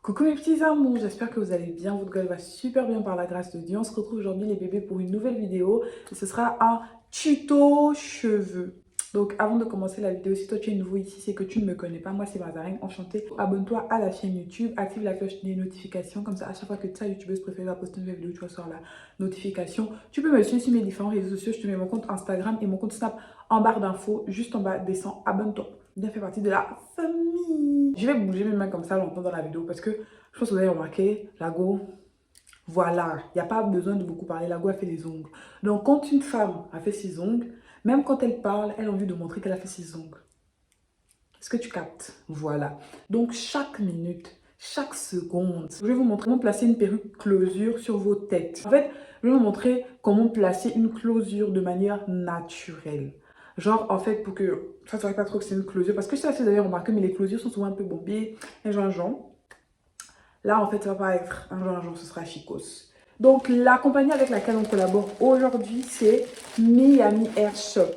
Coucou mes petits amours, j'espère que vous allez bien, votre gueule va super bien par la grâce de Dieu. On se retrouve aujourd'hui les bébés pour une nouvelle vidéo et ce sera un tuto cheveux. Donc avant de commencer la vidéo, si toi tu es nouveau ici, c'est que tu ne me connais pas, moi c'est Mazarine, enchantée. Abonne-toi à la chaîne YouTube, active la cloche des notifications, comme ça à chaque fois que ta youtubeuse préférée va poster une nouvelle vidéo, tu vas recevoir la notification. Tu peux me suivre sur mes différents réseaux sociaux, je te mets mon compte Instagram et mon compte Snap en barre d'infos, juste en bas, descends, abonne-toi. Bien fait partie de la famille. Je vais bouger mes mains comme ça longtemps dans la vidéo parce que je pense que vous avez remarqué, la go, voilà, il n'y a pas besoin de beaucoup parler, la go a fait les ongles. Donc quand une femme a fait ses ongles, même quand elle parle, elle a envie de montrer qu'elle a fait ses ongles. Est-ce que tu captes? Voilà. Donc chaque minute, chaque seconde, je vais vous montrer comment placer une perruque closure sur vos têtes. En fait, je vais vous montrer comment placer une closure de manière naturelle. Genre, en fait, pour que ça ne soit pas trop que c'est une closure. Parce que ça, vous avez remarqué, mais les closures sont souvent un peu bombées. Et genre. Là, en fait, ça va pas être un genre, ce sera chicos. Donc, la compagnie avec laquelle on collabore aujourd'hui, c'est Miami Hair Shop.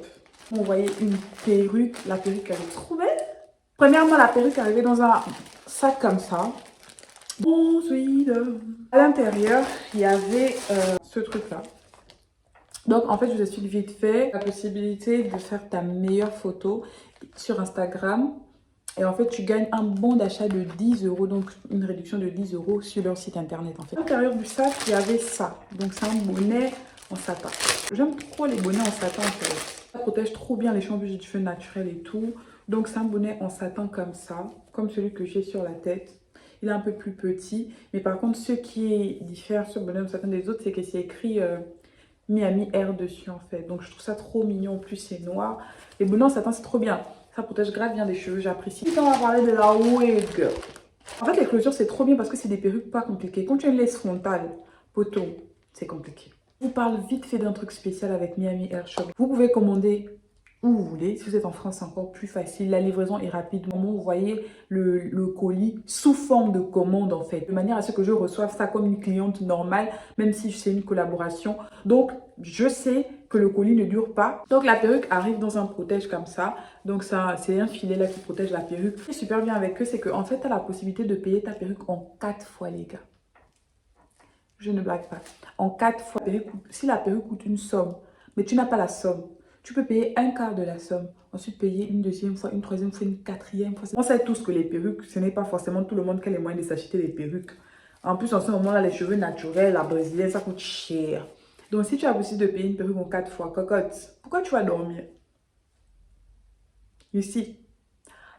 Vous voyez une perruque. La perruque, elle est trop belle. Premièrement, la perruque est arrivée dans un sac comme ça. Ensuite, à l'intérieur, il y avait ce truc-là. Donc, en fait, je vous explique vite fait la possibilité de faire ta meilleure photo sur Instagram. Et en fait, tu gagnes un bon d'achat de 10 euros, donc une réduction de 10 euros sur leur site internet en fait. À l'intérieur du sac, il y avait ça. Donc c'est un bonnet en satin. J'aime trop les bonnets en satin en fait. Ça protège trop bien les cheveux du cheveu naturel et tout. Donc c'est un bonnet en satin comme ça, comme celui que j'ai sur la tête. Il est un peu plus petit. Mais par contre, ce qui diffère ce bonnet en satin des autres, c'est que c'est écrit Miami Air dessus en fait. Donc je trouve ça trop mignon. En plus, c'est noir. Les bonnets en satin, c'est trop bien. Ça protège grave bien les cheveux, j'apprécie. Ensuite, on va parler de la wig. En fait, les closures, c'est trop bien parce que c'est des perruques pas compliquées. Quand tu as une laisse frontale, poteau, c'est compliqué. Je vous parle vite fait d'un truc spécial avec Miami Hair Shop. Vous pouvez commander où vous voulez. Si vous êtes en France, c'est encore plus facile. La livraison est rapide. Moment, vous voyez le colis sous forme de commande en fait. De manière à ce que je reçoive ça comme une cliente normale, même si c'est une collaboration. Donc, je sais que le colis ne dure pas. Donc, la perruque arrive dans un protège comme ça. Donc, ça, c'est un filet là qui protège la perruque. Ce qui est super bien avec eux, c'est qu'en fait, tu as la possibilité de payer ta perruque en 4 fois, les gars. Je ne blague pas. En 4 fois. Si la perruque coûte une somme, mais tu n'as pas la somme, tu peux payer un quart de la somme. Ensuite, payer une deuxième fois, une troisième fois, une quatrième fois. On sait tous que les perruques, ce n'est pas forcément tout le monde qui a les moyens de s'acheter des perruques. En plus, en ce moment-là, les cheveux naturels, la brésilienne, ça coûte cher. Donc, si tu as possibilité de payer une perruque en 4 fois, cocotte, pourquoi tu vas dormir? Ici.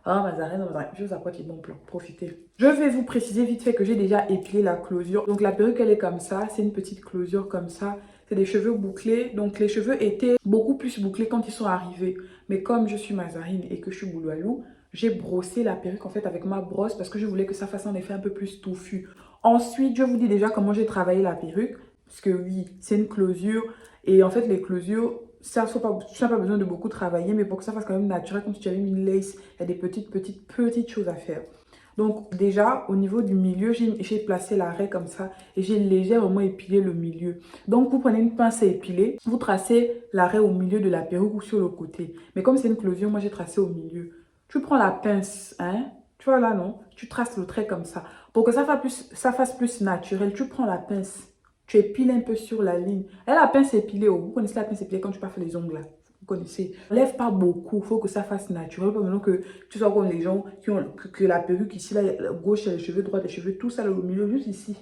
Ah, Mazarine, je vous apporte les bons plans. Profitez. Je vais vous préciser vite fait que j'ai déjà épilé la closure. Donc, la perruque, elle est comme ça. C'est une petite closure comme ça. C'est des cheveux bouclés. Donc, les cheveux étaient beaucoup plus bouclés quand ils sont arrivés. Mais comme je suis Mazarine et que je suis Bouloualou, j'ai brossé la perruque en fait avec ma brosse parce que je voulais que ça fasse un effet un peu plus touffu. Ensuite, je vous dis déjà comment j'ai travaillé la perruque. Parce que oui, c'est une closure. Et en fait, les closures, ça, tu n'as pas besoin de beaucoup travailler, mais pour que ça fasse quand même naturel, comme si tu avais une lace, il y a des petites choses à faire. Donc déjà, au niveau du milieu, j'ai placé l'arrêt comme ça et j'ai légèrement épilé le milieu. Donc vous prenez une pince à épiler, vous tracez l'arrêt au milieu de la perruque ou sur le côté. Mais comme c'est une closure, moi j'ai tracé au milieu. Tu prends la pince, hein, tu vois là non, tu traces le trait comme ça. Pour que ça fasse plus naturel, tu prends la pince. Tu épiles un peu sur la ligne. Et la pince épilée, oh, vous connaissez la pince épilée quand tu passes les ongles là. Vous connaissez. Lève pas beaucoup, il faut que ça fasse naturel. Pas maintenant que tu sois comme les gens qui ont que la perruque ici, là, gauche, les cheveux, droite, les cheveux, tout ça, le milieu, juste ici.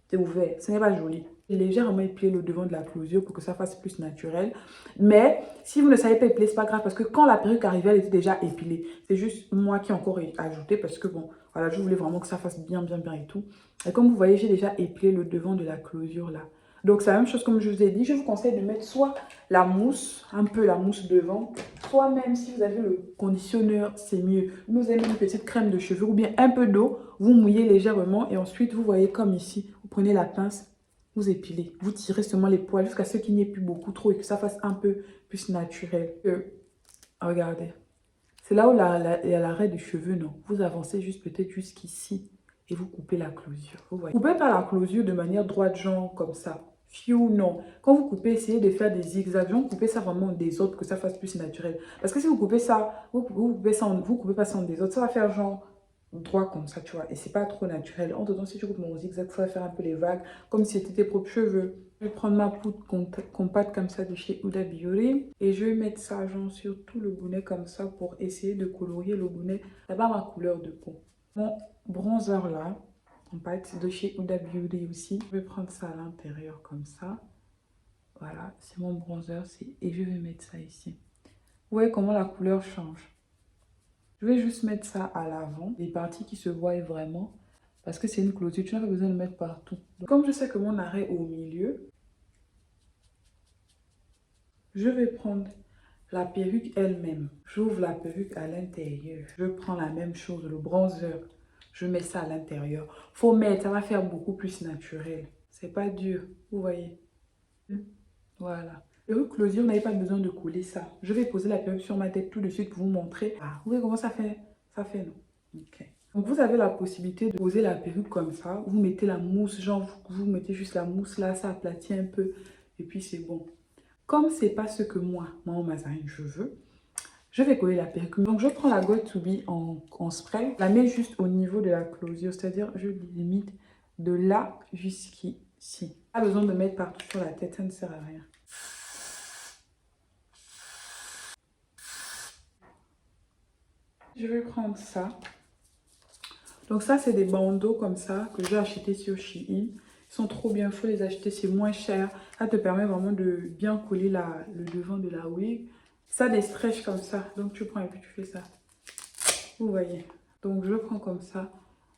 C'est ouvert. Ce n'est pas joli. J'ai légèrement épilé le devant de la closure pour que ça fasse plus naturel. Mais si vous ne savez pas épiler, c'est pas grave parce que quand la perruque arrivait, elle était déjà épilée. C'est juste moi qui ai encore ajouté parce que bon, voilà, je voulais vraiment que ça fasse bien et tout. Et comme vous voyez, j'ai déjà épilé le devant de la closure là. Donc c'est la même chose comme je vous ai dit. Je vous conseille de mettre soit la mousse, un peu la mousse devant, soit même si vous avez le conditionneur, c'est mieux. Vous avez une petite crème de cheveux ou bien un peu d'eau, vous mouillez légèrement et ensuite vous voyez comme ici, vous prenez la pince, vous épilez. Vous tirez seulement les poils jusqu'à ce qu'il n'y ait plus beaucoup trop et que ça fasse un peu plus naturel. Regardez. C'est là où il y a l'arrêt du cheveu, non? Vous avancez juste peut-être jusqu'ici et vous coupez la closure. Vous voyez. Coupez pas la closure de manière droite, genre comme ça. Fiou, non. Quand vous coupez, essayez de faire des zigzags. Genre, coupez ça vraiment des autres, que ça fasse plus naturel. Parce que si vous coupez ça, vous coupez pas ça en des autres, ça va faire genre droit comme ça, tu vois. Et c'est pas trop naturel. En dedans, si tu coupes mon zigzag, il faut faire un peu les vagues, comme si c'était tes propres cheveux. Je vais prendre ma poudre compacte comme ça de chez Huda Beauty. Et je vais mettre ça genre sur tout le bonnet comme ça pour essayer de colorier le bonnet. D'abord ma couleur de peau. Mon bronzer là, compacte de chez Huda Beauty aussi. Je vais prendre ça à l'intérieur comme ça. Voilà, c'est mon bronzer. Et je vais mettre ça ici. Vous voyez comment la couleur change. Je vais juste mettre ça à l'avant, les parties qui se voient vraiment, parce que c'est une clôture, tu n'as pas besoin de mettre partout. Donc, comme je sais que mon arrêt est au milieu, je vais prendre la perruque elle-même. J'ouvre la perruque à l'intérieur. Je prends la même chose, le bronzer. Je mets ça à l'intérieur. Faut mettre, ça va faire beaucoup plus naturel. C'est pas dur, vous voyez. Voilà. Perruque clôture, vous n'avez pas besoin de coller ça. Je vais poser la perruque sur ma tête tout de suite pour vous montrer. Ah, vous voyez comment ça fait? Ça fait, non? Ok. Donc, vous avez la possibilité de poser la perruque comme ça. Vous mettez la mousse, genre, vous mettez juste la mousse là, ça aplatit un peu. Et puis, c'est bon. Comme c'est pas ce que moi, Maman Mazarine, je veux, je vais coller la perruque. Donc, je prends la Got To Be en spray. Je la mets juste au niveau de la closure. C'est-à-dire, je limite de là jusqu'ici. Pas besoin de mettre partout sur la tête, ça ne sert à rien. Je vais prendre ça. Donc ça, c'est des bandeaux comme ça que j'ai acheté sur Shein. Ils sont trop bien, il faut les acheter, c'est moins cher. Ça te permet vraiment de bien coller le devant de la wig. Ça, des stretch comme ça. Donc tu prends et puis tu fais ça. Vous voyez. Donc je prends comme ça.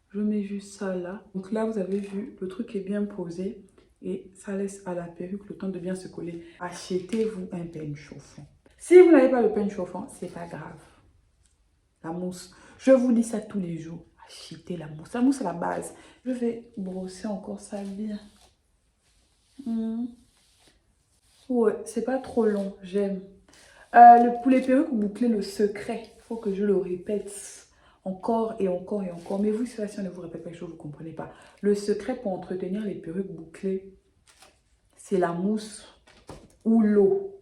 Je mets juste ça là. Donc là, vous avez vu, le truc est bien posé. Et ça laisse à la perruque le temps de bien se coller. Achetez-vous un peigne chauffant. Si vous n'avez pas le peigne chauffant, c'est pas grave. La mousse. Je vous dis ça tous les jours. Achetez la mousse. La mousse, c'est la base. Je vais brosser encore ça bien. Ouais, c'est pas trop long. J'aime. Pour les perruques bouclées, le secret. Il faut que je le répète encore et encore et encore. Mais vous, si on ne vous répète pas quelque chose, vous ne comprenez pas. Le secret pour entretenir les perruques bouclées, c'est la mousse ou l'eau.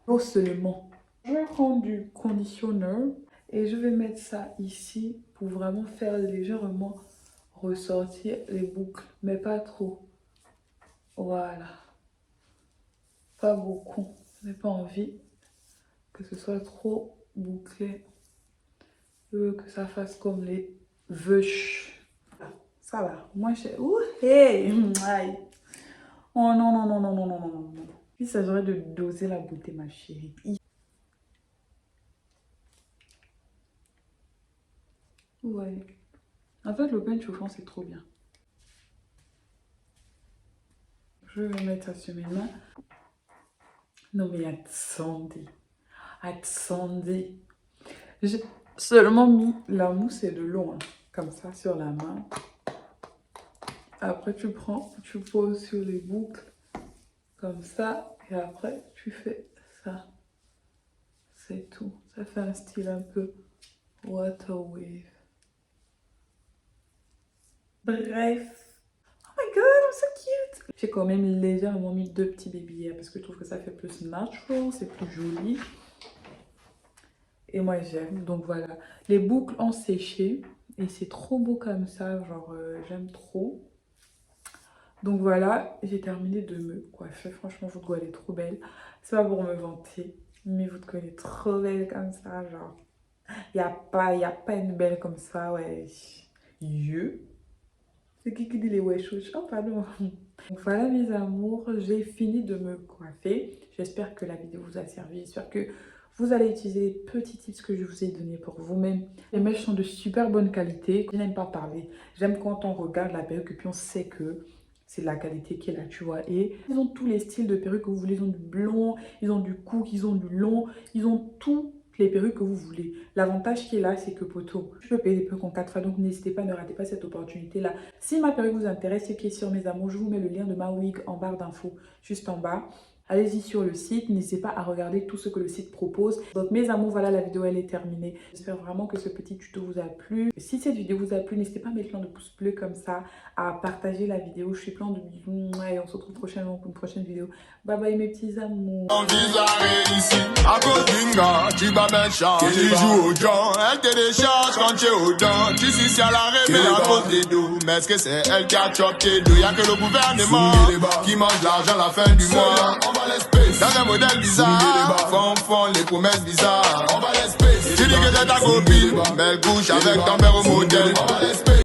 L'eau seulement. Je vais prendre du conditionneur. Et je vais mettre ça ici pour vraiment faire légèrement ressortir les boucles. Mais pas trop. Voilà. Pas beaucoup. Je n'ai pas envie que ce soit trop bouclé. Je veux que ça fasse comme les veuches. Ça va. Moi, je... Ouh, hey! Aïe. Oh non, non, non, non, non, non, non, non. Il s'agirait de doser la beauté, ma chérie. Ouais. En fait, le peigne chauffant, c'est trop bien. Je vais mettre ça sur mes mains. Non, mais attendez. Attendez. J'ai seulement mis la mousse et de l'eau, hein, comme ça, sur la main. Après, tu prends, tu poses sur les boucles, comme ça. Et après, tu fais ça. C'est tout. Ça fait un style un peu water wave. Bref. Oh my god, I'm so cute. J'ai quand même légèrement mis 2 petits baby parce que je trouve que ça fait plus natural, c'est plus joli. Et moi j'aime, donc voilà. Les boucles ont séché et c'est trop beau comme ça, genre j'aime trop. Donc voilà, j'ai terminé de me coiffer. Franchement, votre go elle est trop belle. C'est pas pour me vanter, mais votre go elle est trop belle comme ça, genre. Y a pas une belle comme ça, ouais. C'est qui dit les wesh wesh? Oh pardon. Donc voilà mes amours, j'ai fini de me coiffer. J'espère que la vidéo vous a servi. J'espère que vous allez utiliser les petits tips que je vous ai donnés pour vous-même. Les mèches sont de super bonne qualité. Je n'aime pas parler. J'aime quand on regarde la perruque et puis on sait que c'est de la qualité qui est là, tu vois. Et ils ont tous les styles de perruques que vous voulez. Ils ont du blond, ils ont du court, ils ont du long. Ils ont tout les perruques que vous voulez. L'avantage qui est là, c'est que poto, je peux payer des perruques en 4 fois, donc n'hésitez pas, ne ratez pas cette opportunité-là. Si ma perruque vous intéresse, ce qui est sur mes amours, je vous mets le lien de ma wig en barre d'infos, juste en bas. allez-y sur le site. N'hésitez pas à regarder tout ce que le site propose. Donc mes amours, voilà, la vidéo elle est terminée. J'espère vraiment que ce petit tuto vous a plu. Si cette vidéo vous a plu, n'hésitez pas à mettre plein de pouces bleus comme ça, à partager la vidéo. Je suis plein de bisous et on se retrouve prochainement pour une prochaine vidéo. Bye bye mes petits amours. On vise à réussir, à cause d'une gars, tu vas mettre chance. Tu joues au John, elle te décharge quand tu es au dents. Tu suis si à la réveil à cause des dos. Mais est-ce que c'est elle qui a chopé tes dos? Y'a que le gouvernement qui mange l'argent à la fin du mois. On va l'espèce, dans un modèle bizarre. Font les promesses bizarres. On va l'espèce, tu dis que t'es ta copine, mais elle couche avec ton père au modèle. On va l'espèce.